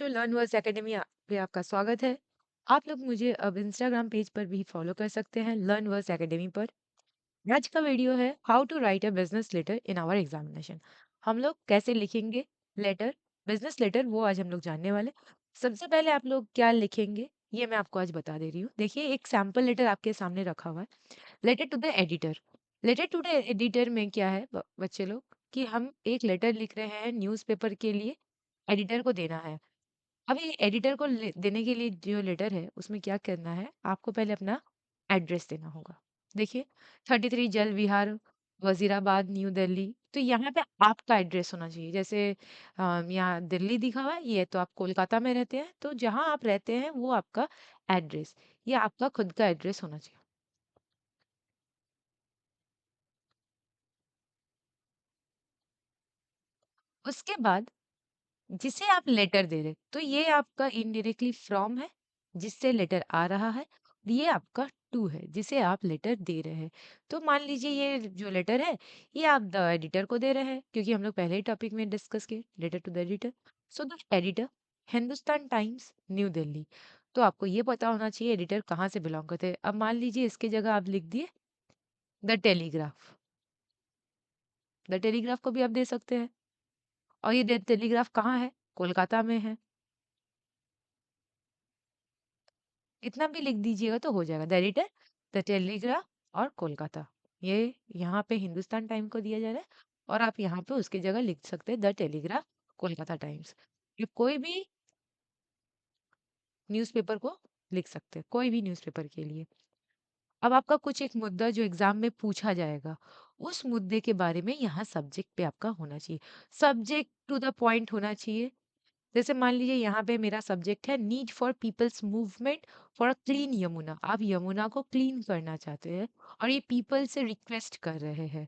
बच्चों, learn verse academy पे आपका स्वागत है। आप लोग मुझे अब इंस्टाग्राम पेज पर भी फॉलो कर सकते हैं, लर्न वर्स एकेडमी पर। आज का वीडियो है how to write a business letter in our examination. हम लोग कैसे लिखेंगे लेटर, बिजनेस लेटर, वो आज हम लोग जानने वाले। सबसे पहले आप लोग क्या लिखेंगे ये मैं आपको आज बता दे रही हूँ। देखिए, एक सैम्पल लेटर आपके सामने रखा हुआ है। Letter to the editor. Letter to the editor में क्या है बच्चे लोग, कि हम एक लेटर लिख रहे हैं न्यूज़पेपर के लिए, एडिटर को देना है। अभी एडिटर को देने के लिए जो लेटर है उसमें क्या करना है, आपको पहले अपना एड्रेस देना होगा। देखिए, 33 जल विहार, वजीराबाद, न्यू दिल्ली। तो यहाँ पे आपका एड्रेस होना चाहिए। जैसे यहाँ दिल्ली दिखा हुआ है, ये तो आप कोलकाता में रहते हैं, तो जहाँ आप रहते हैं वो आपका एड्रेस, ये आपका खुद का एड्रेस होना चाहिए। उसके बाद जिसे आप लेटर दे रहे, तो ये आपका इनडायरेक्टली फ्रॉम है, जिससे लेटर आ रहा है। ये आपका टू है, जिसे आप लेटर दे रहे हैं। तो मान लीजिए ये जो लेटर है, ये आप द एडिटर को दे रहे हैं, क्योंकि हम लोग पहले ही टॉपिक में डिस्कस किए letter to the editor. So the editor, Hindustan Times, New Delhi. तो आपको ये पता होना चाहिए एडिटर कहाँ से बिलोंग करते हैं। अब मान लीजिए इसके जगह आप लिख दिए द टेलीग्राफ। द टेलीग्राफ को भी आप दे सकते हैं। और ये टेलीग्राफ कहाँ है? कोलकाता में है। इतना भी लिख दीजिएगा तो हो जाएगा। द एडिटर, द टेलीग्राफ और कोलकाता। ये यहाँ पे हिंदुस्तान टाइम को दिया जा रहा है, और आप यहाँ पे उसकी जगह लिख सकते हैं द टेलीग्राफ, कोलकाता टाइम्स। ये कोई भी न्यूज़पेपर को लिख सकते हैं, कोई भी न्यूज़पेपर के लिए। अब आपका कुछ एक मुद्दा जो एग्जाम में पूछा जाएगा, उस मुद्दे के बारे में यहाँ सब्जेक्ट पे आपका होना चाहिए। सब्जेक्ट टू द पॉइंट होना चाहिए। जैसे मान लीजिए यहाँ पे मेरा सब्जेक्ट है need for people's movement for a clean Yamuna. आप यमुना को क्लीन करना चाहते हैं और ये पीपल से रिक्वेस्ट कर रहे हैं।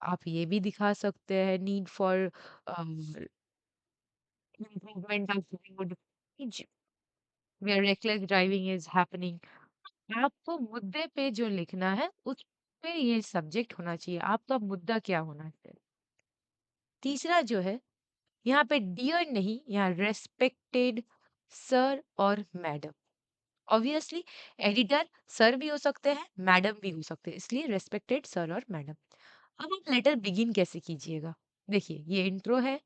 आप ये भी दिखा सकते हैं need for improvement of road where reckless driving is happening. आपको मुद्दे पे जो लिखना है उस पे ये सब्जेक्ट होना चाहिए। आपका मुद्दा क्या होना चाहिए। तीसरा जो है, यहाँ पे डियर नहीं, यहाँ रेस्पेक्टेड सर और मैडम। ऑब्वियसली एडिटर सर भी हो सकते हैं, मैडम भी हो सकते हैं, इसलिए रेस्पेक्टेड सर और मैडम। अब आप लेटर बिगिन कैसे कीजिएगा। देखिए, ये इंट्रो है,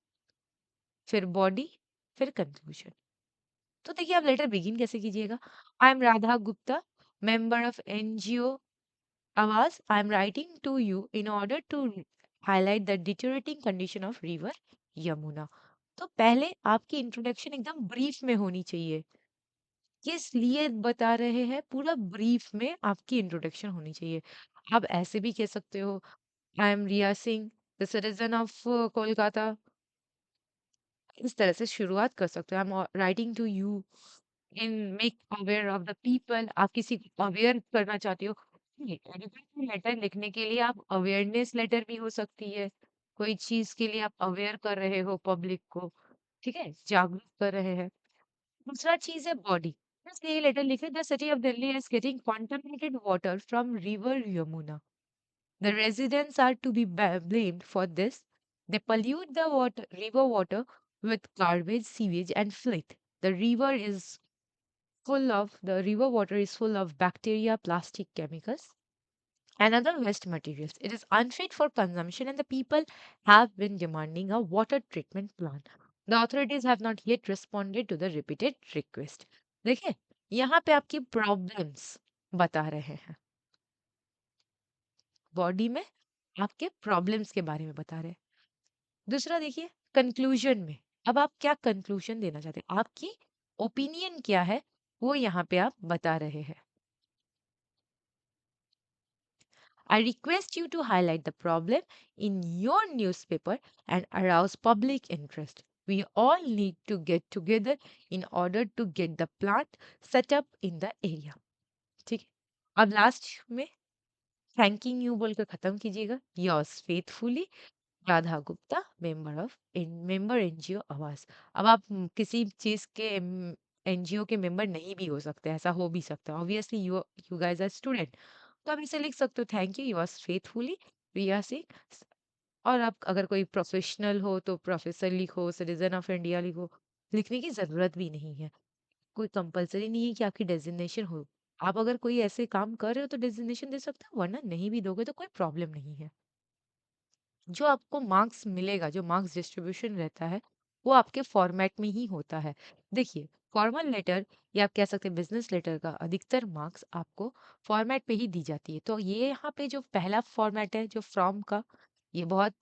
फिर बॉडी, फिर कंक्लूजन। तो देखिए, आप लेटर बिगिन कैसे कीजिएगा। I am Radha Gupta, member of NGO Awaaz. I am writing to you in order to highlight the deteriorating condition of river Yamuna. तो पहले आपकी इंट्रोडक्शन एकदम ब्रीफ में होनी चाहिए। किस लिए बता रहे हैं, पूरा ब्रीफ में आपकी इंट्रोडक्शन होनी चाहिए। आप ऐसे भी कह सकते हो, I am Riya Singh, the citizen of Kolkata. इस तरह से शुरुआत कर सकते हो। I am writing to you in make aware of the people. आप किसी को अवेयर करना चाहते हो। एडिटर लेटर लिखने के लिए आप अवेयरनेस लेटर भी हो सकती है। कोई चीज के लिए आप अवेयर कर रहे हो पब्लिक को, ठीक है, जागरूक कर रहे हैं। दूसरा चीज है बॉडी। इसलिए ये लेटर लिखे, the city of Delhi is getting contaminated water from river Yamuna. The residents are to be blamed for this. They pollute the river water with garbage, sewage, and filth. The river water is full of bacteria, plastic, chemicals, and other waste materials. It is unfit for consumption, and the people have been demanding a water treatment plant. The authorities have not yet responded to the repeated request. देखिए, यहाँ पे आपकी problems बता रहे हैं। Body में आपके problems के बारे में बता रहे हैं। दूसरा देखिए, कंक्लूजन में अब आप क्या कंक्लूजन देना चाहते हैं, आपकी ओपिनियन क्या है, वो यहाँ पे आप बता रहे हैं। I request you to highlight the problem in your newspaper and arouse public interest. We all need to get together in order to get the plant set up in the area. ठीक है। अब last में thanking you बोलकर खत्म कीजिएगा। Yours faithfully, Radha Gupta, member NGO आवास। अब आप किसी चीज के एनजीओ के मेंबर नहीं भी हो सकते, ऐसा हो भी सकता है। Obviously you you guys are student, तो आप इसे लिख सकते हो, thank you yours faithfully Riya Singh. और आप अगर कोई प्रोफेशनल हो तो प्रोफेसर लिखो, सिटीजन ऑफ इंडिया लिखो। लिखने की ज़रूरत भी नहीं है। कोई कंपल्सरी नहीं है कि आपकी डेज़िग्नेशन हो। आप अगर कोई ऐसे काम कर रहे हो तो डेज़िग्नेशन दे सकते हो, वरना नहीं भी दोगे तो कोई प्रॉब्लम नहीं है। जो आपको मार्क्स मिलेगा, जो मार्क्स डिस्ट्रीब्यूशन रहता है, वो आपके फॉर्मेट में ही होता है। देखिए, फॉर्मल लेटर या आप कह सकते हैं बिज़नेस लेटर का अधिकतर मार्क्स आपको फॉर्मेट पे ही दी जाती है। तो ये यहाँ पे जो पहला फॉर्मेट है, जो फ्रॉम का, ये बहुत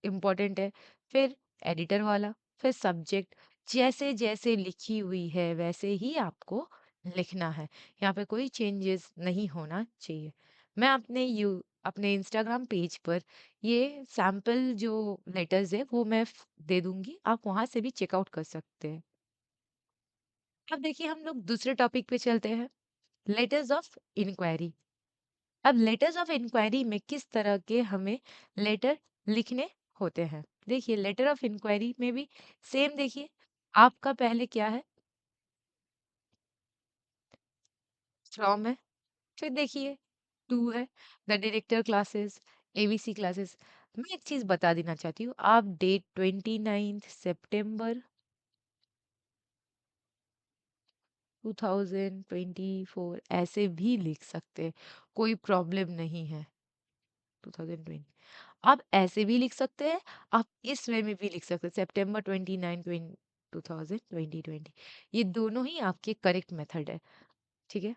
इम्पोर्टेंट है। फिर एडिटर वाला, फिर सब्जेक्ट, जैसे जैसे लिखी हुई है वैसे ही आपको लिखना है। यहाँ पे कोई चेंजेस नहीं होना चाहिए। मैं अपने इंस्टाग्राम पेज पर ये सैंपल जो लेटर्स है वो मैं दे दूंगी, आप वहां से भी चेकआउट कर सकते हैं। अब देखिए हम लोग दूसरे टॉपिक पे चलते हैं, लेटर्स ऑफ इंक्वायरी। अब लेटर्स ऑफ इंक्वायरी में किस तरह के हमें लेटर लिखने होते हैं। देखिए लेटर ऑफ इंक्वायरी में भी सेम, देखिए आपका पहले क्या है, फ्रॉम है, फिर देखिए टू है, the director classes, ABC classes. मैं एक चीज बता देना चाहती हूँ, आप डेट 29 सितंबर 2024 ऐसे भी लिख सकते हैं, कोई प्रॉब्लम नहीं है। 2020 आप ऐसे भी लिख सकते हैं, आप इस वे में भी लिख सकते हैं, सितंबर 29 2020। ये दोनों ही आपके करेक्ट मेथड है। ठीक है।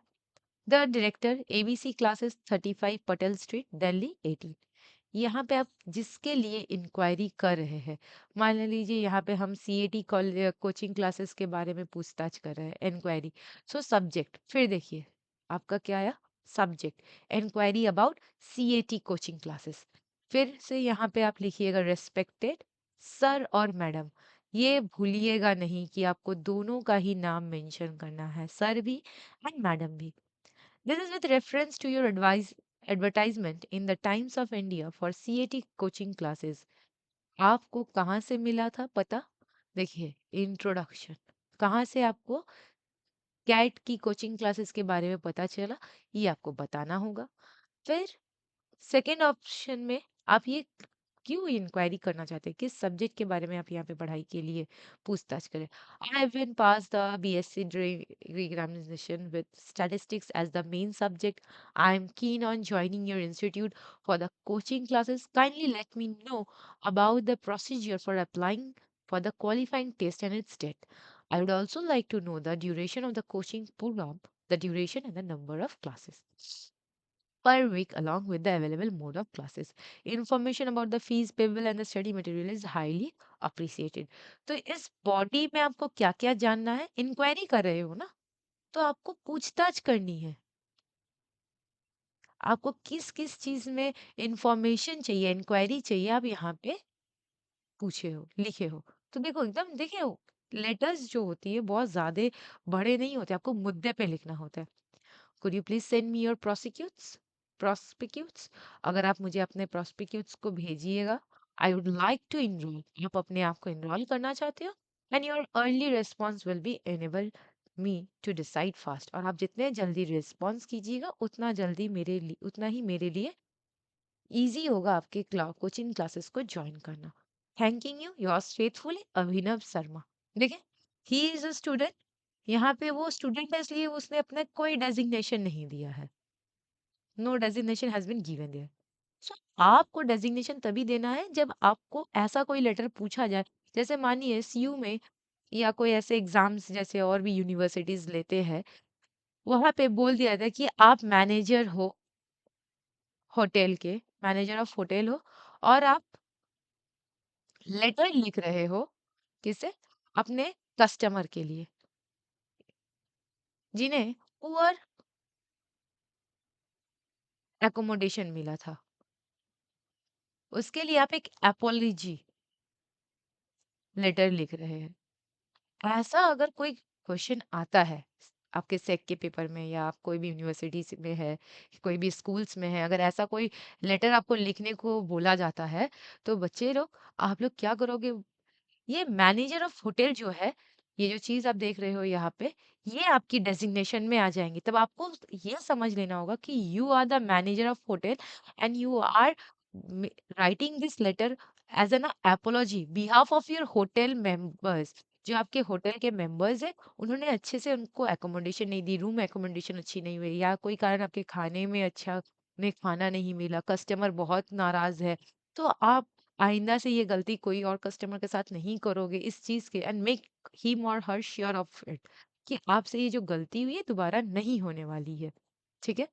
The director ABC classes 35 Patel street Delhi 18। यहाँ पे आप जिसके लिए इंक्वायरी कर रहे हैं, मान लीजिए यहाँ पे हम सीएटी कोचिंग क्लासेस के बारे में पूछताछ कर रहे हैं, इंक्वायरी। सो सब्जेक्ट, फिर देखिए आपका क्या आया, subject, inquiry about CAT coaching classes. फिर से यहाँ पे आप लिखिएगा रेस्पेक्टेड सर और मैडम। ये भूलिएगा नहीं कि आपको दोनों का ही नाम मेंशन करना है, सर भी एंड मैडम भी। This is with reference to your advertisement in the Times of India for CAT coaching classes. आपको कहाँ से मिला था पता? देखिए इंट्रोडक्शन, कहाँ से आपको कैट की कोचिंग क्लासेस के बारे में पता चला, ये आपको बताना होगा। फिर सेकेंड ऑप्शन में आप ये क्यों इंक्वायरी करना चाहते हैं, किस सब्जेक्ट के बारे में आप यहाँ पे पढ़ाई के लिए पूछताछ करें। I have been pass the BSc examination with statistics as the main subject. I am keen on joining your institute for the coaching classes, kindly let me know about the procedure for applying for the qualifying test and its date. I would also like to know the duration of the coaching program, the duration and the number of classes per week along with the available mode of classes. Information about the fees payable and the study material is highly appreciated. तो इस body में आपको क्या क्या जानना है, inquiry कर रहे हो ना, तो आपको पूछताछ करनी है, आपको किस किस चीज में इंफॉर्मेशन चाहिए, इंक्वायरी चाहिए, आप यहाँ पे पूछे हो, लिखे हो। तो देखो एकदम देखिए, लेटर्स जो होती है बहुत ज्यादा बड़े नहीं होते, आपको मुद्दे पे लिखना होता है। Could you please send me your prosecutes. अगर आप मुझे अपने प्रोसिक्यूट्स को भेजिएगा। I would like to enrol, आप अपने आप को इनरोल करना चाहते हो। And your early response will be enable me to decide fast. और आप जितने जल्दी रिस्पॉन्स कीजिएगा उतना ही मेरे लिए इजी होगा आपके कोचिंग क्लासेस को ज्वाइन करना। थैंकिंग यू योर्स फेथफुली अभिनव शर्मा। देखिए ही इज अ स्टूडेंट, यहाँ पे वो स्टूडेंट है इसलिए उसने अपना कोई डेजिग्नेशन नहीं दिया है, no designation has been given there. So आपको डेजिग्नेशन तभी देना है जब आपको ऐसा कोई लेटर पूछा जाए, जैसे मानिए सीयू में या कोई ऐसे एग्जाम्स जैसे और भी यूनिवर्सिटीज लेते हैं, वहां पे बोल दिया था कि आप मैनेजर हो, होटल के मैनेजर ऑफ होटल हो, और आप लेटर लिख रहे हो किसे, अपने कस्टमर के लिए, जिन्हें पुअर एकोमोडेशन मिला था, उसके लिए आप एक एपोलॉजी लेटर लिख रहे हैं। ऐसा अगर कोई क्वेश्चन आता है आपके सेक के पेपर में, या आप कोई भी यूनिवर्सिटी में है, कोई भी स्कूल्स में है, अगर ऐसा कोई लेटर आपको लिखने को बोला जाता है, तो बच्चे लोग, आप लोग क्या करोगे, ये मैनेजर ऑफ होटल जो है, ये जो चीज आप देख रहे हो यहाँ पे, ये आपकी डेजिग्नेशन में आ जाएंगी। तब आपको ये समझ लेना होगा कि you are the manager of hotel and you are writing this letter as an apology behalf of your hotel members, जो आपके होटल के मेंबर्स हैं, उन्होंने अच्छे से उनको एकोमोडेशन नहीं दी, रूम एकोमोडेशन अच्छी नहीं हुई, या कोई कारण आपके खाने में अच्छा में खाना नहीं मिला, कस्टमर बहुत नाराज है, तो आप आइंदा से ये गलती कोई और कस्टमर के साथ नहीं करोगे इस चीज के, एंड मेक हिम और हर श्योर ऑफ इट कि आपसे ये जो गलती हुई है दोबारा नहीं होने वाली है। ठीक है,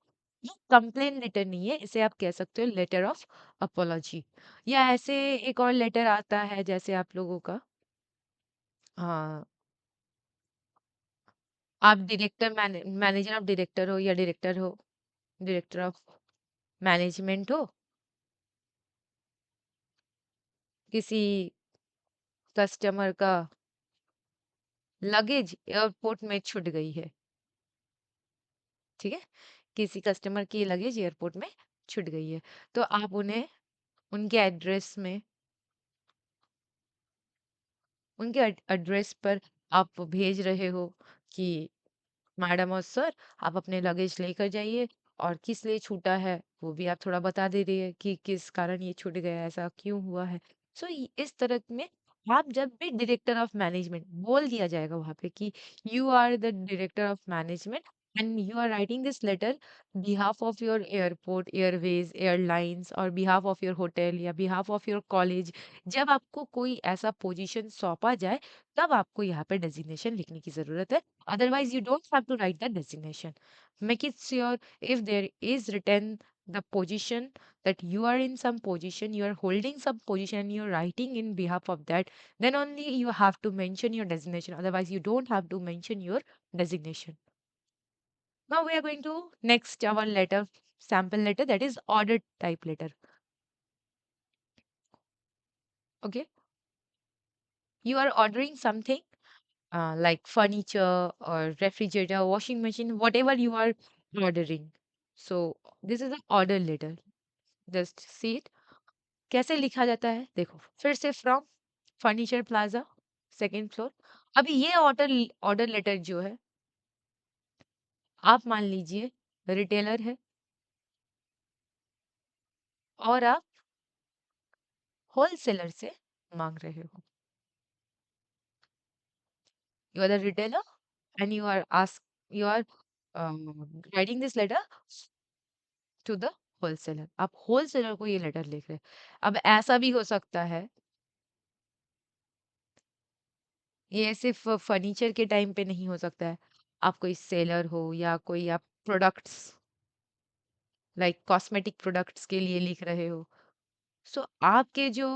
ये कंप्लेन लेटर नहीं है, इसे आप कह सकते हो लेटर ऑफ अपोलॉजी। या ऐसे एक और लेटर आता है जैसे आप लोगों का, हाँ, आप डायरेक्टर मैनेजर ऑफ डायरेक्टर हो, या डायरेक्टर हो, डायरेक्टर ऑफ मैनेजमेंट हो, किसी कस्टमर का लगेज एयरपोर्ट में छूट गई है। ठीक है, किसी कस्टमर की लगेज एयरपोर्ट में छूट गई है, तो आप उन्हें उनके एड्रेस में, उनके एड्रेस पर आप भेज रहे हो कि मैडम और सर, आप अपने लगेज लेकर जाइए, और किस लिए छूटा है वो भी आप थोड़ा बता दे रही है कि किस कारण ये छूट गया, ऐसा क्यों हुआ है। सो इस तरह में आप जब भी डायरेक्टर ऑफ मैनेजमेंट बोल दिया जाएगा वहां पे कि you are the director of management and you are writing this letter behalf of your airport, airways, airlines, और बिहाफ ऑफ योर होटल, या बिहाफ ऑफ योर कॉलेज, जब आपको कोई ऐसा पोजीशन सौंपा जाए, तब आपको यहाँ पे डेजिग्नेशन लिखने की जरूरत है। Otherwise, you don't have to write the designation. Make it sure if there is written the position that you are in some position, you are holding some position, you are writing in behalf of that, then only you have to mention your designation. Otherwise, you don't have to mention your designation. Now we are going to next our letter, sample letter, that is order type letter. Okay, you are ordering something like furniture or refrigerator, washing machine, whatever you are ordering. So this is an order letter. Just see it. कैसे लिखा जाता है देखो, फिर से from furniture plaza, second floor. अभी ये order order letter जो है, आप मान लीजिए रिटेलर है और आप होलसेलर से मांग रहे हो। You are the retailer and you are writing this letter to the wholesaler. आप होलसेलर को ये लेटर लिख रहे हैं। अब ऐसा भी हो सकता है, ये सिर्फ फर्नीचर के टाइम पे नहीं हो सकता है, आप कोई सेलर हो या कोई आप प्रोडक्ट्स लाइक कॉस्मेटिक प्रोडक्ट्स के लिए लिख रहे हो। सो आपके जो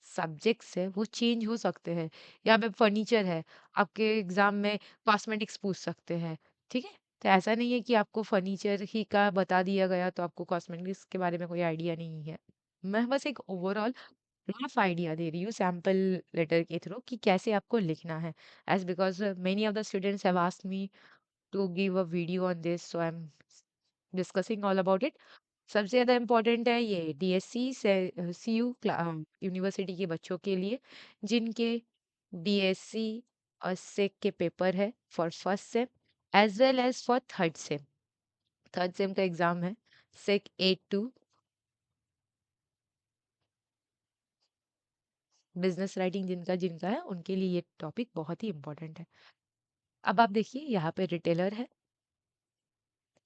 सब्जेक्ट्स है वो चेंज हो सकते हैं। या पे फर्नीचर है, आपके एग्जाम में कॉस्मेटिक्स पूछ सकते हैं। ठीक है, तो ऐसा नहीं है कि आपको फर्नीचर ही का बता दिया गया तो आपको कॉस्मेटिक्स के बारे में कोई आइडिया नहीं है। मैं बस एक ओवरऑल रफ आइडिया दे रही हूँ सैम्पल लेटर के थ्रू कि कैसे आपको लिखना है, as because many of the students have asked me to give a video on this, so I am discussing all about it. सबसे ज़्यादा इम्पोर्टेंट है ये डीएससी से सीयू यूनिवर्सिटी के बच्चों के लिए, जिनके डीएससी और सेक के पेपर है for first sem as well as for third sem. Third sem का एग्जाम है सेक 8-2, बिजनेस राइटिंग जिनका जिनका है उनके लिए ये टॉपिक बहुत ही इंपॉर्टेंट है। अब आप देखिए यहाँ पे रिटेलर है,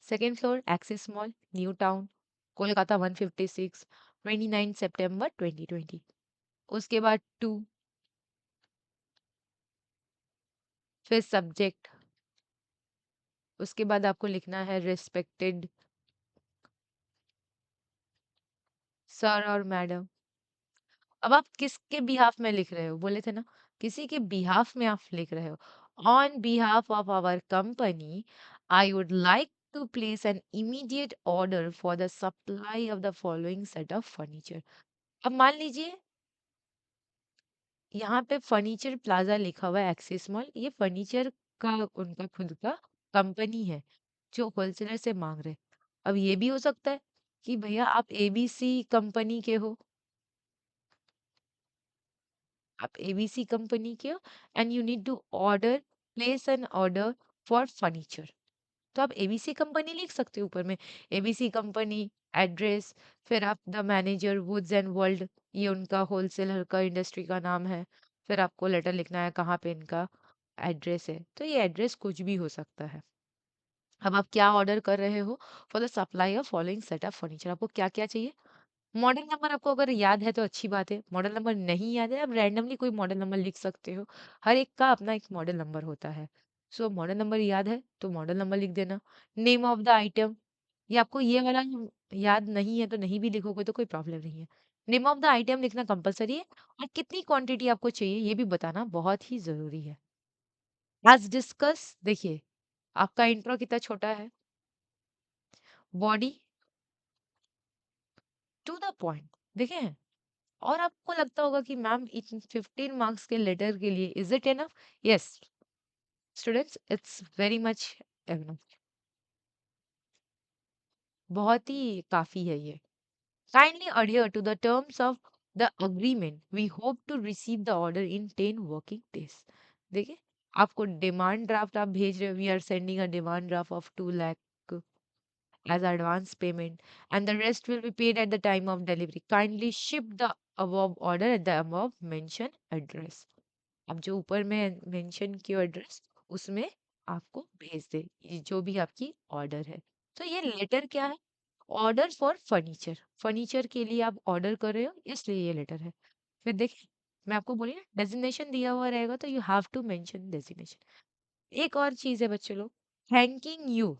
second floor axis mall, new town, Kolkata 156, 29 सितंबर 2020। उसके बाद टू, फिर सब्जेक्ट, उसके बाद आपको लिखना है रिस्पेक्टेड सर और मैडम। अब आप किसके बिहाफ में लिख रहे हो, बोले थे ना, किसी के बिहाफ में आप लिख रहे हो। On behalf of our company I would like to place an immediate order for the supply of the following set of furniture. अब मान लीजिए यहाँ पे फर्नीचर प्लाजा लिखा हुआ है एक्सिस मॉल, ये फर्नीचर का उनका खुद का कंपनी है जो होलसेलर से मांग रहे। अब ये भी हो सकता है कि भैया आप एबीसी कंपनी के हो, आप एबीसी कंपनी के हो and you need to order, place an order for furniture, तो आप एबीसी कंपनी लिख सकते हो ऊपर में, एबीसी कंपनी एड्रेस, फिर आप the manager woods and world, ये उनका होलसेलर का इंडस्ट्री का नाम है, फिर आपको लेटर लिखना है कहाँ पे इनका एड्रेस है, तो ये एड्रेस कुछ भी हो सकता है। अब आप क्या ऑर्डर कर रहे हो? For the supply of following set of furniture, आपको क्या क्या चाहिए? मॉडल नंबर आपको अगर याद है तो अच्छी बात है, मॉडल नंबर नहीं याद है आप रैंडमली कोई मॉडल नंबर लिख सकते हो, हर एक का अपना एक मॉडल नंबर होता है। सो मॉडल नंबर याद है तो मॉडल नंबर लिख देना। नेम ऑफ द आइटम, ये आपको ये वाला याद नहीं है तो नहीं भी लिखोगे तो कोई प्रॉब्लम नहीं है। नेम ऑफ द आइटम लिखना कंपलसरी है, और कितनी क्वांटिटी आपको चाहिए ये भी बताना बहुत ही जरूरी है। एज डिस्कस, देखिए आपका इंट्रो कितना छोटा है, बॉडी टू द पॉइंट, देखें। और आपको लगता होगा कि मैम 15 मार्क्स के लेटर के लिए is it enough? Yes students, it's very much enough, बहुत ही काफी है ये। Kindly adhere to the terms of the agreement, we hope to receive the order in 10 working days। देखिए आपको डिमांड ड्राफ्ट आप भेज रहे हो, we are sending a demand draft of 2 lakh as advance payment, and the rest will be paid at the time of delivery, kindly ship the above order at the above mentioned address। अब जो ऊपर में mention किया address उसमें आपको भेज दे ये जो भी आपकी ऑर्डर है। तो ये लेटर क्या है? ऑर्डर फॉर फर्नीचर, फर्नीचर के लिए आप ऑर्डर कर रहे हो इसलिए ये लेटर है। फिर देखिए मैं आपको बोली ना डेजिग्नेशन दिया हुआ रहेगा तो you have to mention designation. एक और चीज है बच्चे लोग, थैंकिंग यू,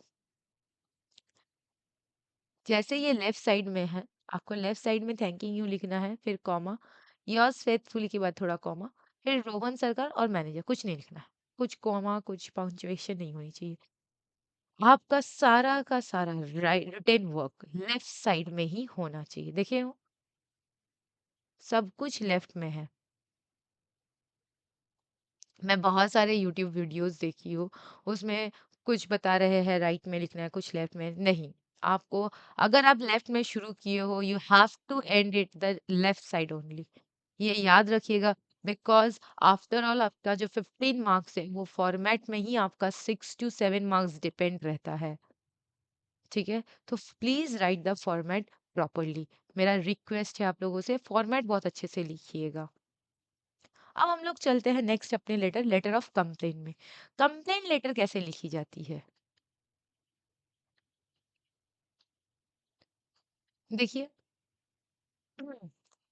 जैसे ये लेफ्ट साइड में है आपको लेफ्ट साइड में थैंकिंग यू लिखना है, फिर कॉमा, योर्स फेथफुली के बाद थोड़ा कॉमा, फिर रोहन सरकार और मैनेजर, कुछ नहीं लिखना है, कुछ कॉमा कुछ पंक्चुएशन नहीं होनी चाहिए। आपका सारा का सारा right written work left side में ही होना चाहिए, देखिए हो सब कुछ लेफ्ट में है। मैं बहुत सारे यूट्यूब वीडियोस देखी हूँ, उसमें कुछ बता रहे हैं राइट में लिखना है कुछ लेफ्ट में नहीं। आपको अगर आप लेफ्ट में शुरू किए हो you have to end it the left side only, ये याद रखिएगा। बिकॉज आफ्टर ऑल आपका जो 15 मार्क्स है वो फॉर्मेट में ही आपका 6 to 7 मार्क्स डिपेंड रहता है, ठीक है। तो please right the format properly, मेरा रिक्वेस्ट है आप लोगों से फॉर्मेट बहुत अच्छे से लिखिएगा। अब हम लोग चलते हैं नेक्स्ट अपने लेटर, लेटर ऑफ कंप्लेन में। कंप्लेन लेटर कैसे लिखी जाती है? देखिए,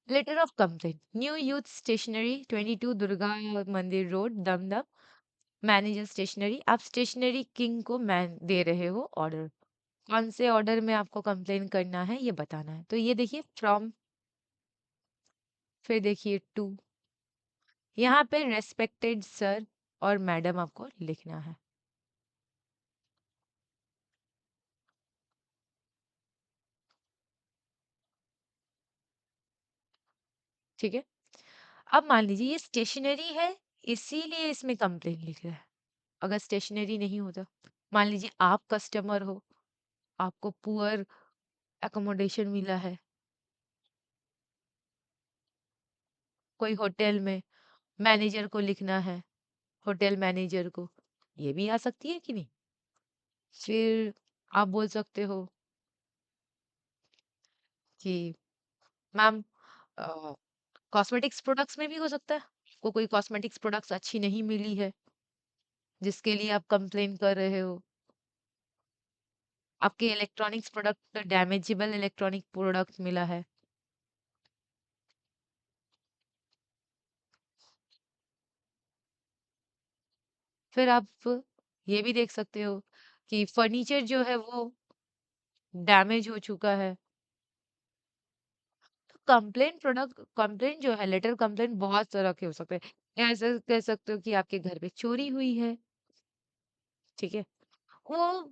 letter of complain, new youth stationery 22 Durga Mandir road Dumdum, manager stationery, आप स्टेशनरी किंग को मैन दे रहे हो ऑर्डर, कौन से ऑर्डर में आपको कंप्लेन करना है ये बताना है। तो ये देखिए फ्रॉम, फिर देखिए टू, यहाँ पे रेस्पेक्टेड सर और मैडम आपको लिखना है, ठीक है। अब मान लीजिए ये स्टेशनरी है इसीलिए इसमें कंप्लेन लिख रहा है, अगर स्टेशनरी नहीं होता, मान लीजिए आप कस्टमर हो, आपको पुअर अकोमोडेशन मिला है कोई होटल में, मैनेजर को लिखना है, होटल मैनेजर को, ये भी आ सकती है कि नहीं। फिर आप बोल सकते हो कि मैम कॉस्मेटिक्स प्रोडक्ट्स में भी हो सकता है, आपको कोई कॉस्मेटिक्स प्रोडक्ट्स अच्छी नहीं मिली है जिसके लिए आप कंप्लेन कर रहे हो, आपके इलेक्ट्रॉनिक्स प्रोडक्ट डैमेजेबल इलेक्ट्रॉनिक प्रोडक्ट मिला है। फिर आप ये भी देख सकते हो कि फर्नीचर जो है वो डैमेज हो चुका है। तो कंप्लेन प्रोडक्ट कंप्लेन जो है लेटर कंप्लेन बहुत तरह के हो सकते हैं, ऐसे कह सकते हो कि आपके घर पे चोरी हुई है, ठीक है, वो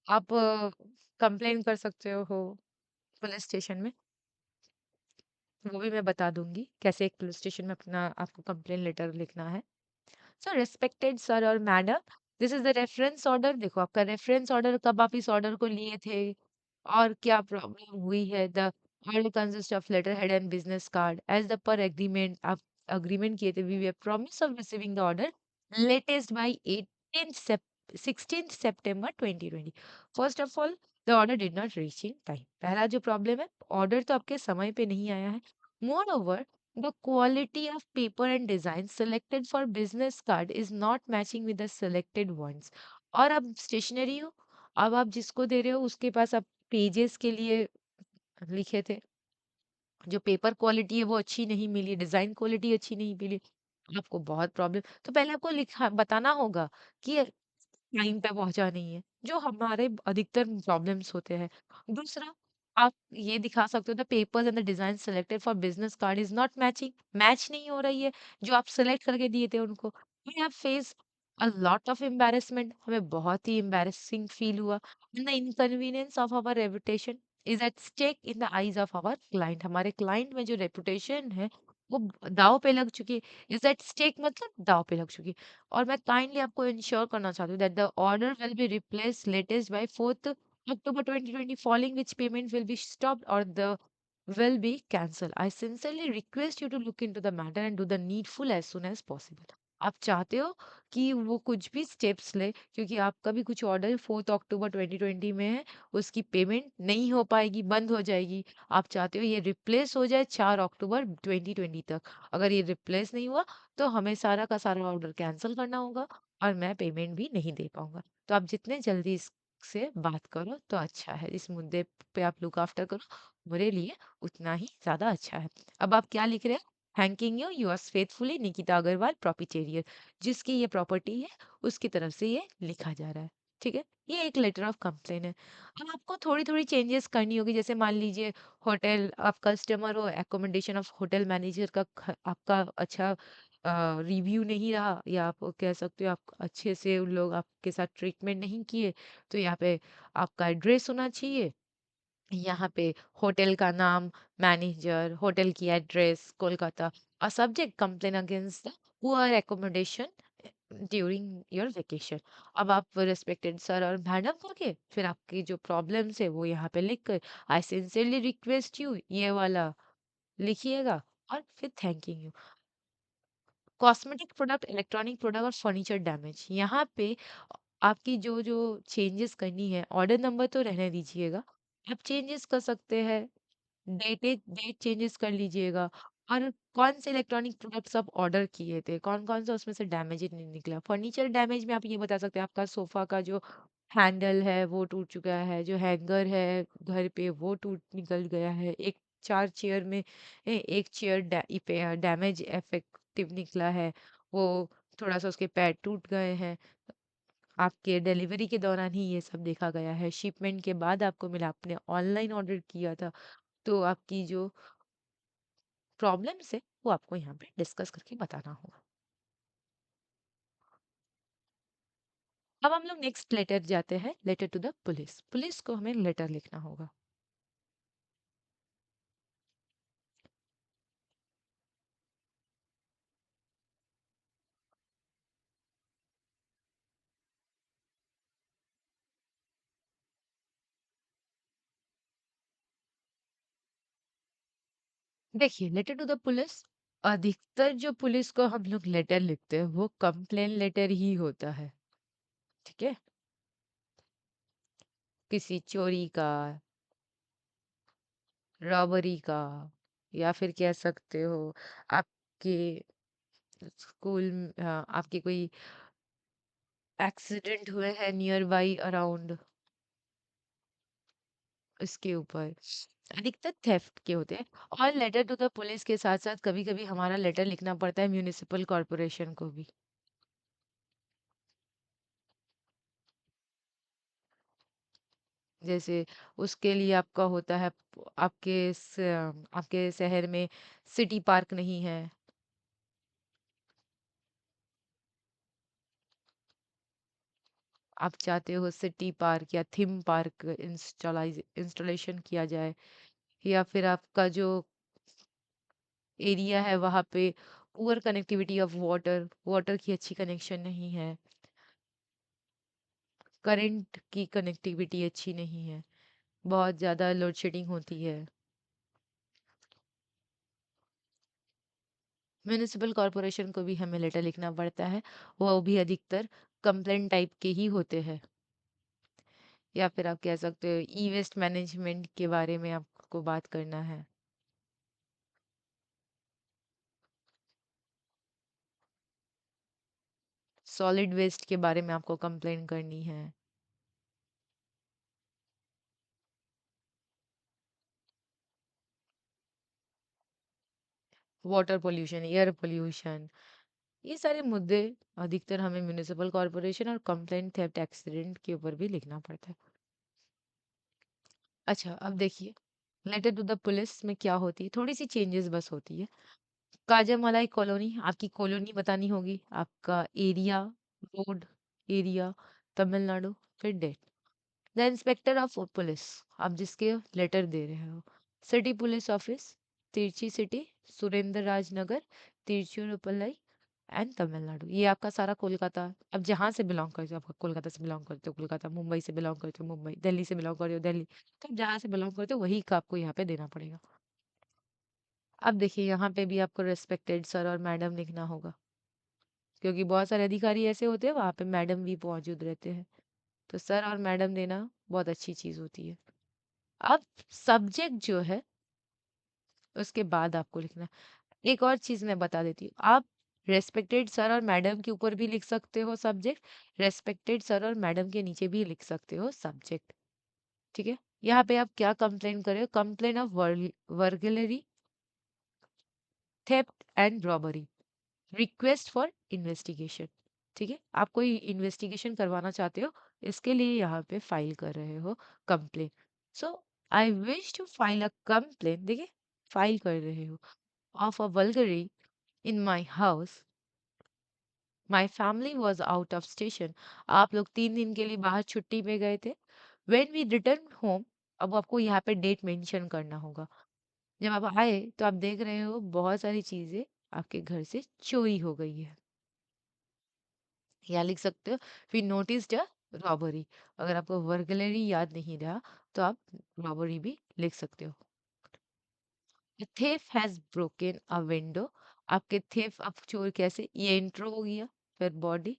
आप कंप्लेन कर सकते हो पुलिस स्टेशन में, वो भी मैं बता दूंगी कैसे एक पुलिस स्टेशन में अपना आपको कंप्लेन लेटर लिखना है। सो रिस्पेक्टेड सर और madam, this is the reference order, देखो आपका रेफरेंस ऑर्डर कब आप इस ऑर्डर को लिए थे और क्या प्रॉब्लम हुई है। The order consist of letter head and business card as the per agreement, आप अग्रीमेंट किए थे, we way promise of receiving the order latest by 16 September 2020। First of all the order did not reach in time, पहला जो problem है order तो आपके समय पे नहीं आया है। More over The quality of paper and design selected for business card is not matching with the selected ones. और अब स्टेशनरी हो, अब आप जिसको दे रहे हो उसके पास आप पेजेस के लिए लिखे थे, जो पेपर क्वालिटी है वो अच्छी नहीं मिली, डिजाइन क्वालिटी अच्छी नहीं मिली, आपको बहुत प्रॉब्लम। तो पहले आपको लिखा बताना होगा कि टाइम पे पहुंचा नहीं है, जो हमारे अधिकतर प्रॉब्लम्स होते हैं। दूसरा, आप ये दिखा सकते हो the papers and the design selected for business card is not matching, match नहीं हो रही है जो आप सेलेक्ट करके दिए थे उनको। We have face a lot of embarrassment, हमें बहुत ही एम्बैरेसिंग फील हुआ, and the inconvenience of our reputation is at stake in the eyes of our client. हमारे क्लाइंट में जो रेपुटेशन है वो दाव पे लग चुकी है। इज एट स्टेक मतलब दाव पे लग चुकी है। और मैं काइंडली आपको इंश्योर करना चाहती हूँ that the order will be replace latest by 4th October 2020, following which payment will be stopped or the will be cancelled. I sincerely request you to look into the matter and do the needful as soon as possible. आप चाहते हो कि वो कुछ भी steps ले, क्योंकि आपका भी कुछ ऑर्डर 4th October 2020 में है, उसकी पेमेंट नहीं हो पाएगी, बंद हो जाएगी। आप चाहते हो ये रिप्लेस हो जाए 4 अक्टूबर 2020 तक। अगर ये रिप्लेस नहीं हुआ तो हमें सारा का सारा ऑर्डर कैंसिल करना होगा और मैं पेमेंट भी नहीं दे पाऊंगा। तो आप जितने जल्दी इससे बात करो तो अच्छा है, इस मुद्दे पे आप लुक आफ्टर करो, मेरे लिए उतना ही ज्यादा अच्छा है। अब आप क्या लिख रहे हैं? Thanking you yours faithfully Nikita Agarwal proprietor, जिसकी ये प्रॉपर्टी है उसकी तरफ से ये लिखा जा रहा है। ठीक है, ये एक लेटर ऑफ कंप्लेन है। अब आपको थोड़ी थोड़ी चेंजेस करनी होगी, जैसे मान लीजिए होटल, आप कस्टमर हो, एकोमोडेशन ऑफ होटल मैनेजर का आपका अच्छा रिव्यू नहीं रहा, या आप कह सकते हो आप अच्छे से उन लोग आपके साथ ट्रीटमेंट नहीं किए, तो यहाँ पे आपका एड्रेस होना चाहिए, यहाँ पे होटल का नाम, मैनेजर, होटल की एड्रेस कोलकाता, और subject complain against the poor accommodation during your vacation. अब आप रिस्पेक्टेड सर और मैडम करके फिर आपकी जो प्रॉब्लम्स है वो यहाँ पे लिख कर आई सिंसियरली रिक्वेस्ट यू ये वाला लिखिएगा, और फिर thanking you. Cosmetic product, electronic product और फर्नीचर डैमेज, यहाँ पे आपकी जो जो चेंजेस करनी है, ऑर्डर नंबर तो रहने दीजिएगा, आप चेंजेस कर सकते हैं, डेट चेंजेस कर लीजिएगा, और कौन से इलेक्ट्रॉनिक प्रोडक्ट्स आप ऑर्डर किए थे, कौन कौन सा उसमें से डैमेज नहीं निकला। फर्नीचर डैमेज में आप ये बता सकते हैं आपका सोफा का जो हैंडल है वो टूट चुका है, जो हैंगर है घर पे वो टूट निकल गया है, एक 4 चेयर में एक चेयर डैमेज इफेक्टिव निकला है, वो थोड़ा सा उसके पैर टूट गए हैं, आपके डिलीवरी के दौरान ही ये सब देखा गया है, शिपमेंट के बाद आपको मिला, आपने ऑनलाइन ऑर्डर किया था, तो आपकी जो प्रॉब्लम्स है वो आपको यहाँ पे डिस्कस करके बताना होगा। अब हम लोग नेक्स्ट लेटर जाते हैं, letter to the police. Police को हमें लेटर लिखना होगा। देखिए, लेटर टू द पुलिस, अधिकतर जो पुलिस को हम लोग लेटर लिखते हैं वो कंप्लेन लेटर ही होता है। ठीक है, किसी चोरी का, रॉबरी का, या फिर कह सकते हो आपके स्कूल, आपके कोई एक्सीडेंट हुए हैं नियर बाई अराउंड, इसके ऊपर अधिकतर थेफ्ट के होते हैं। और लेटर टू द पुलिस के साथ साथ कभी कभी हमारा लेटर लिखना पड़ता है म्यूनिसिपल कॉरपोरेशन को भी। जैसे उसके लिए आपका होता है, आपके शहर में सिटी पार्क नहीं है, आप चाहते हो सिटी पार्क या थीम पार्क इंस्टॉलेशन किया जाए, या फिर आपका जो एरिया है वहाँ पे poor connectivity of water, water की अच्छी कनेक्शन नहीं है, करंट की कनेक्टिविटी अच्छी नहीं है, बहुत ज़्यादा लोड शेडिंग होती है। म्यूनिसिपल कॉरपोरेशन को भी हमें लेटर लिखना पड़ता है, वो भी अधिकतर कंप्लेंट टाइप के ही होते हैं। या फिर आप कह सकते हो ई वेस्ट मैनेजमेंट के बारे में आपको बात करना है। सॉलिड वेस्ट के बारे में आपको कंप्लेन करनी है, वाटर पोल्यूशन, एयर पोल्यूशन, ये सारे मुद्दे अधिकतर हमें म्युनिसिपल कॉर्पोरेशन और कंप्लेंट थेफ्ट एक्सीडेंट के ऊपर भी लिखना पड़ता है। अच्छा, अब देखिए लेटर टू द पुलिस में क्या होती है, थोड़ी सी चेंजेस बस होती है। काजामलाई कॉलोनी, आपकी कॉलोनी बतानी होगी, आपका एरिया, रोड एरिया, तमिलनाडु, फिर date. The inspector of police, आप जिसके लेटर दे रहे हो। City police office, Trichy city, Surendra Rajnagar, Tiruchirappalli and Tamil Nadu. ये आपका सारा कोलकाता। अब जहाँ से बिलोंग करते हो, आप कोलकाता से बिलोंग करते हो कोलकाता, मुंबई से बिलोंग करते हो मुंबई, दिल्ली से बिलोंग करते हो दिल्ली, तो आप जहाँ से बिलोंग करते हो वही का आपको यहाँ पे देना पड़ेगा। अब देखिए यहाँ पे भी आपको रेस्पेक्टेड सर और मैडम लिखना होगा, क्योंकि बहुत सारे अधिकारी ऐसे होते हैं वहाँ पे मैडम भी मौजूद रहते हैं, तो सर और मैडम देना बहुत अच्छी चीज होती है। अब सब्जेक्ट जो है उसके बाद आपको लिखना है। एक और चीज मैं बता देती हूँ, आप रेस्पेक्टेड सर और मैडम के ऊपर भी लिख सकते हो सब्जेक्ट, रेस्पेक्टेड सर और मैडम के नीचे भी लिख सकते हो सब्जेक्ट। ठीक है, यहाँ पे आप क्या कंप्लेन कर रहे हो, complain of burglary, theft and robbery, request for investigation. ठीक है, आप कोई इन्वेस्टिगेशन करवाना चाहते हो, इसके लिए यहाँ पे फाइल कर रहे हो complain. So I wish to file a complain, देखिए फाइल कर रहे हो, of a burglary in my house, my family was out of station. आप लोग 3 दिन के लिए बाहर छुट्टी पे गए थे। वेन वी रिटर्न होम, अब आपको यहाँ पे डेट मेंशन करना होगा। जब आप आए तो आप देख रहे हो बहुत सारी चीजें आपके घर से चोरी हो गई है, या लिख सकते हो वी नोटिस्ड अ रॉबरी। अगर आपको वर्गलरी याद नहीं रहा तो आप रॉबरी भी लिख सकते हो। A thief has broken a window, आपके thief, अब चोर कैसे, ये इंट्रो हो गया, फिर बॉडी।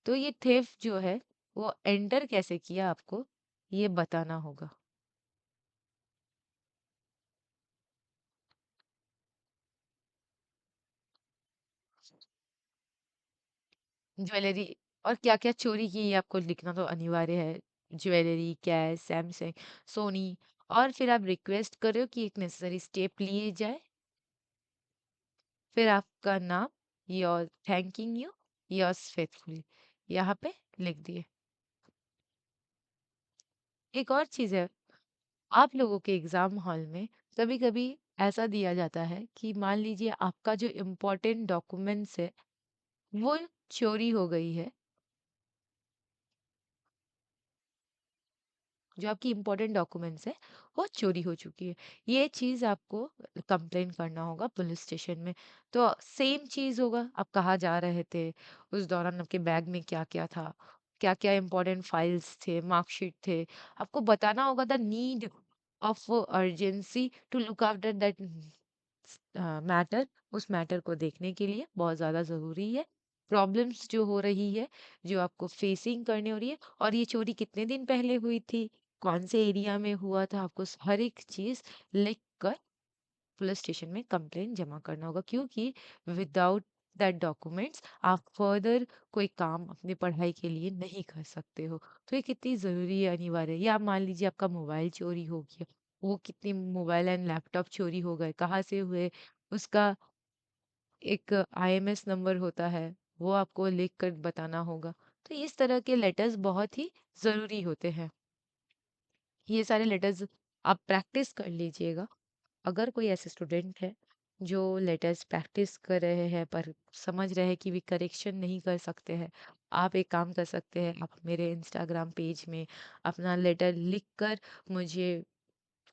तो ये thief जो है वो एंटर कैसे किया आपको ये बताना होगा। ज्वेलरी और क्या क्या चोरी की ये आपको लिखना तो अनिवार्य है। Jewellery, cash, Samsung, Sony. और फिर आप रिक्वेस्ट करो कि एक नेसेसरी स्टेप लिए जाए। फिर आपका नाम, your thanking you, yours faithfully, यहाँ पे लिख दिए। एक और चीज है, आप लोगों के एग्जाम हॉल में कभी कभी ऐसा दिया जाता है कि मान लीजिए आपका जो इम्पोर्टेंट डॉक्यूमेंट्स है वो चोरी हो गई है, जो आपकी इम्पोर्टेंट डॉक्यूमेंट्स है वो चोरी हो चुकी है। ये चीज़ आपको कंप्लेन करना होगा पुलिस स्टेशन में। तो सेम चीज़ होगा, आप कहाँ जा रहे थे, उस दौरान आपके बैग में क्या क्या था, क्या क्या इम्पोर्टेंट फाइल्स थे, मार्कशीट थे, आपको बताना होगा। The need of urgency to look after that matter, उस मैटर को देखने के लिए बहुत ज़्यादा ज़रूरी है। प्रॉब्लम्स जो हो रही है, जो आपको फेसिंग करनी हो रही है, और ये चोरी कितने दिन पहले हुई थी, कौन से एरिया में हुआ था, आपको हर एक चीज़ लिख कर पुलिस स्टेशन में कंप्लेंट जमा करना होगा। क्योंकि विदाउट दैट डॉक्यूमेंट्स आप फर्दर कोई काम अपनी पढ़ाई के लिए नहीं कर सकते हो। तो ये कितनी ज़रूरी है, अनिवार्य है। या मान लीजिए आपका मोबाइल चोरी हो गया, वो कितने मोबाइल एंड लैपटॉप चोरी हो गए, कहाँ से हुए, उसका एक आईएमएस नंबर होता है, वो आपको लिख कर बताना होगा। तो इस तरह के लेटर्स बहुत ही ज़रूरी होते हैं। ये सारे लेटर्स आप प्रैक्टिस कर लीजिएगा। अगर कोई ऐसे स्टूडेंट है जो लेटर्स प्रैक्टिस कर रहे हैं पर समझ रहे हैं कि वे करेक्शन नहीं कर सकते हैं, आप एक काम कर सकते हैं, आप मेरे इंस्टाग्राम पेज में अपना लेटर लिख कर मुझे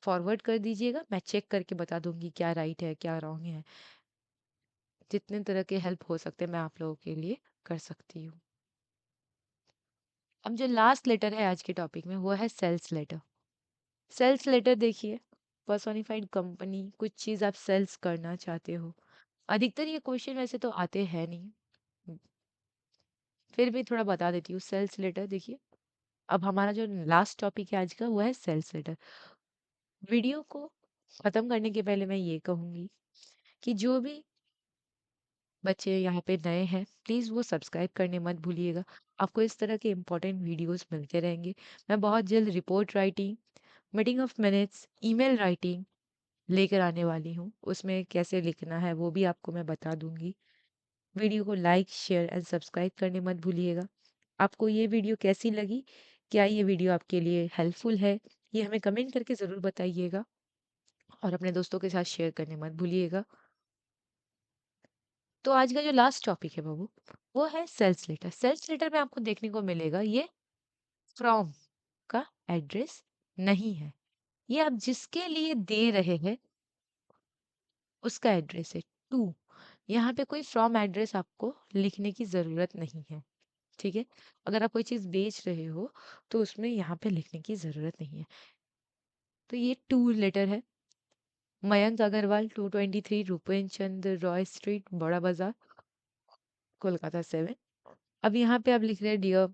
फॉरवर्ड कर दीजिएगा। मैं चेक करके बता दूंगी क्या राइट है क्या रॉन्ग है। जितने तरह के हेल्प हो सकते हैं मैं आप लोगों के लिए कर सकती हूँ। अब जो लास्ट लेटर है आज के टॉपिक में वो है सेल्स लेटर। सेल्स लेटर देखिए, पर्सोनिफाइड कंपनी, कुछ चीज़ आप सेल्स करना चाहते हो। अधिकतर ये क्वेश्चन वैसे तो आते हैं नहीं, फिर भी थोड़ा बता देती हूँ। सेल्स लेटर देखिए, अब हमारा जो लास्ट टॉपिक है आज का वो है सेल्स लेटर। वीडियो को खत्म करने के पहले मैं ये कहूँगी कि जो भी बच्चे यहाँ पे नए हैं, प्लीज़ वो सब्सक्राइब करने मत भूलिएगा। आपको इस तरह के इम्पोर्टेंट वीडियोज़ मिलते रहेंगे। मैं बहुत जल्द report writing, meeting of minutes, email writing लेकर आने वाली हूँ। उसमें कैसे लिखना है वो भी आपको मैं बता दूँगी। वीडियो को लाइक, शेयर एंड सब्सक्राइब करने मत भूलिएगा। आपको ये वीडियो कैसी लगी? क्या ये वीडियो आपके लिए हेल्पफुल है? ये हमें कमेंट करके ज़रूर बताइएगा और अपने दोस्तों के साथ शेयर करने मत भूलिएगा। तो आज का जो लास्ट टॉपिक है बाबू, वो है सेल्स लेटर। सेल्स लेटर में आपको देखने को मिलेगा ये फ्रॉम का एड्रेस नहीं है। ये आप जिसके लिए दे रहे हैं उसका एड्रेस है। टू, यहाँ पे कोई फ्रॉम एड्रेस आपको लिखने की ज़रूरत नहीं है। ठीक है? अगर आप कोई चीज़ बेच रहे हो तो उसमें यहाँ पे लिखने की ज़रूरत नहीं है। तो ये टू लेटर है। मयंक अग्रवाल 223 रूपेन चंद रॉय स्ट्रीट, बड़ा बाजार, कोलकाता 7। अब यहाँ पे आप लिख रहे हैं डियर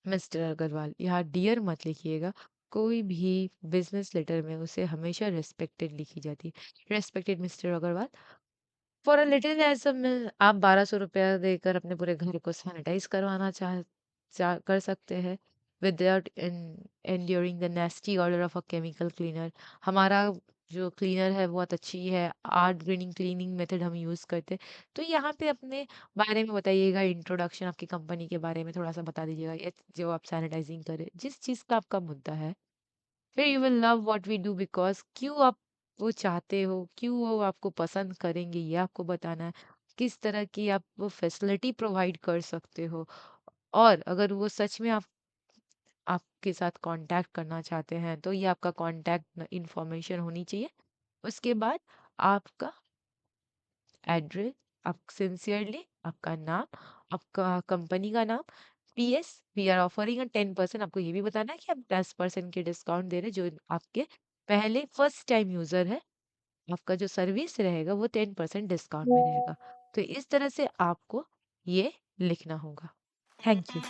मिस्टर अग्रवाल। यहाँ डियर मत लिखिएगा। कोई भी बिजनेस लेटर में उसे हमेशा रेस्पेक्टेड लिखी जाती है। Respected mister Agarwal, for a little handsome में आप 1200 रुपया देकर अपने पूरे घर को सैनिटाइज करवाना कर सकते हैं without enduring the नेस्टी order of a chemical cleaner. हमारा जो क्लीनर है बहुत अच्छी है, आर्ट ग्रीनिंग क्लीनिंग मेथड हम यूज़ करते हैं। तो यहाँ पे अपने बारे में बताइएगा, इंट्रोडक्शन आपकी कंपनी के बारे में थोड़ा सा बता दीजिएगा, ये जो आप सैनिटाइजिंग करें जिस चीज़ का आपका मुद्दा है। फिर you will love what we do because क्यों आप वो चाहते हो, क्यों वो आपको पसंद करेंगे ये आपको बताना है। किस तरह की आप वो फैसिलिटी प्रोवाइड कर सकते हो और अगर वो सच में आप आपके साथ कांटेक्ट करना चाहते हैं तो ये आपका कांटेक्ट इंफॉर्मेशन होनी चाहिए। उसके बाद आपका एड्रेस, आप सिंसियरली आपका नाम, आपका कंपनी का नाम। PS, we are offering a 10%। आपको ये भी बताना है कि आप 10% के डिस्काउंट दे रहे हैं जो आपके पहले फर्स्ट टाइम यूजर है। आपका जो सर्विस रहेगा वो 10% डिस्काउंट में रहेगा। तो इस तरह से आपको ये लिखना होगा। Thank you.